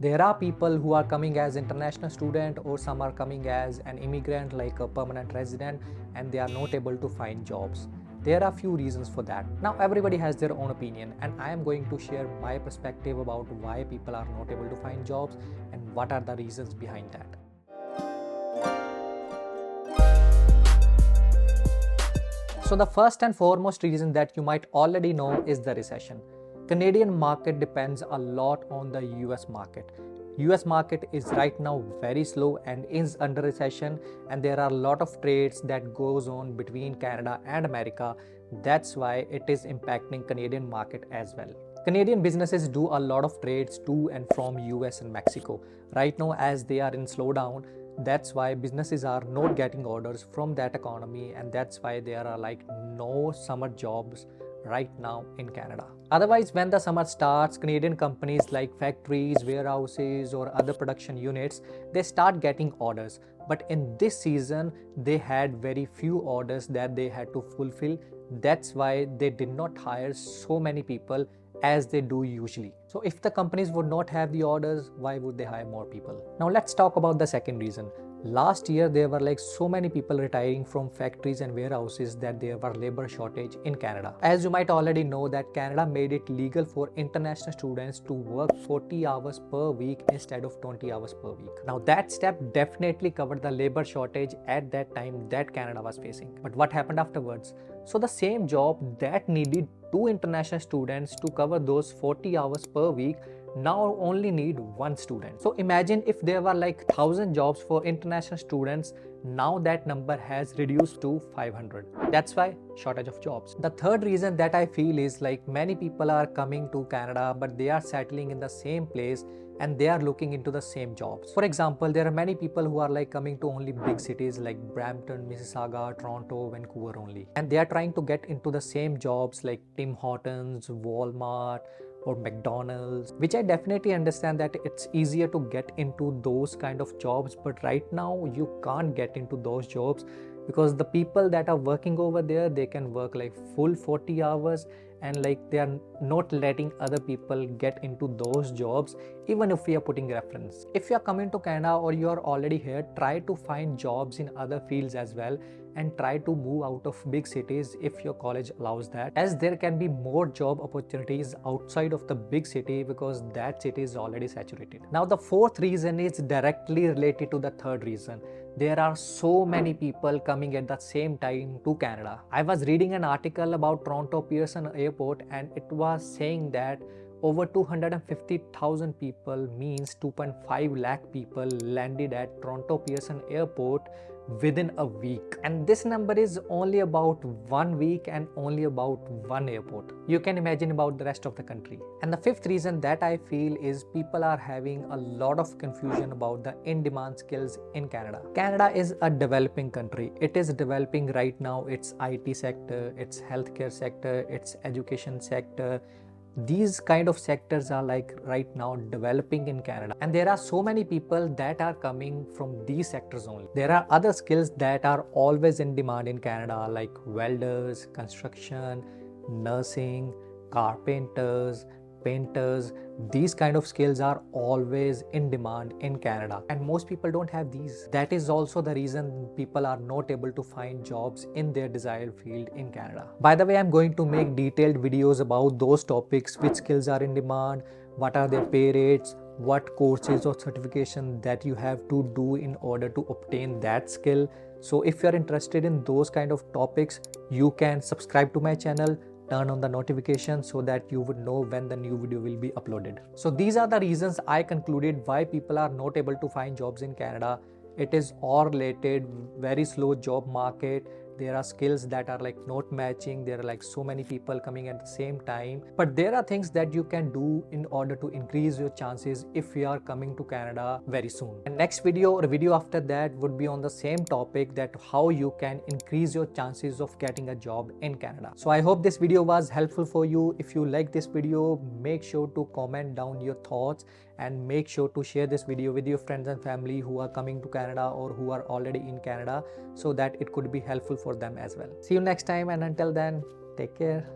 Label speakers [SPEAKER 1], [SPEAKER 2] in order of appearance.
[SPEAKER 1] There are people who are coming as international student, or some are coming as an immigrant like a permanent resident, and they are not able to find jobs. There are few reasons for that. Now everybody has their own opinion, and I am going to share my perspective about why people are not able to find jobs and what are the reasons behind that. So the first and foremost reason that you might already know is the recession. Canadian market depends a lot on the US market. US market is right now very slow and is under recession, and there are a lot of trades that goes on between Canada and America. That's why it is impacting Canadian market as well. Canadian businesses do a lot of trades to and from US and Mexico. Right now, as they are in slowdown, that's why businesses are not getting orders from that economy, and that's why there are like no summer jobs right now in Canada. Otherwise, when the summer starts, Canadian companies like factories, warehouses, or other production units, they start getting orders. But in this season, they had very few orders that they had to fulfill. That's why they did not hire so many people as they do usually. So if the companies would not have the orders, why would they hire more people? Now let's talk about the second reason. Last year there were like so many people retiring from factories and warehouses that there were labor shortage in Canada. As you might already know that Canada made it legal for international students to work 40 hours per week instead of 20 hours per week. Now that step definitely covered the labor shortage at that time that Canada was facing. But what happened afterwards? So the same job that needed 2 international students to cover those 40 hours per week now only need 1 student. So imagine if there were like 1,000 jobs for international students, now that number has reduced to 500. That's why shortage of jobs. The third reason that I feel is like many people are coming to Canada, but they are settling in the same place and they are looking into the same jobs. For example, there are many people who are like coming to only big cities like Brampton, Mississauga, Toronto, Vancouver only, and they are trying to get into the same jobs like Tim Hortons, Walmart, or McDonald's, which I definitely understand that it's easier to get into those kind of jobs, but right now you can't get into those jobs because the people that are working over there, they can work like full 40 hours, and like they are not letting other people get into those jobs even if we are putting reference. If you are coming to Canada or you are already here, try to find jobs in other fields as well, and try to move out of big cities if your college allows that, as there can be more job opportunities outside of the big city because that city is already saturated. Now the fourth reason is directly related to the third reason. There are so many people coming at the same time to Canada. I was reading an article about Toronto Pearson Airport, and it was saying that over 250,000 people, means 2.5 lakh people, landed at Toronto Pearson Airport within a week, and this number is only about 1 week and only about one airport. You can imagine about the rest of the country. And the fifth reason that I feel is people are having a lot of confusion about the in-demand skills in Canada. Canada is a developing country. It is developing right now. Its IT sector, its healthcare sector, its education sector, these kind of sectors are like right now developing in Canada, and there are so many people that are coming from these sectors only. There are other skills that are always in demand in Canada like welders, construction, nursing, carpenters, painters. These kind of skills are always in demand in Canada, and most people don't have these. That is also the reason people are not able to find jobs in their desired field in Canada. By the way, I'm going to make detailed videos about those topics, which skills are in demand, what are their pay rates, what courses or certification that you have to do in order to obtain that skill. So if you're interested in those kind of topics, you can subscribe to my channel, turn on the notification so that you would know when the new video will be uploaded. So these are the reasons I concluded why people are not able to find jobs in Canada. It is all related, very slow job market. There are skills that are like not matching. There are like so many people coming at the same time. But there are things that you can do in order to increase your chances if you are coming to Canada very soon. And next video or video after that would be on the same topic, that how you can increase your chances of getting a job in Canada. So I hope this video was helpful for you. If you like this video, make sure to comment down your thoughts, and make sure to share this video with your friends and family who are coming to Canada or who are already in Canada, so that it could be helpful for them as well. See you next time, and until then, take care.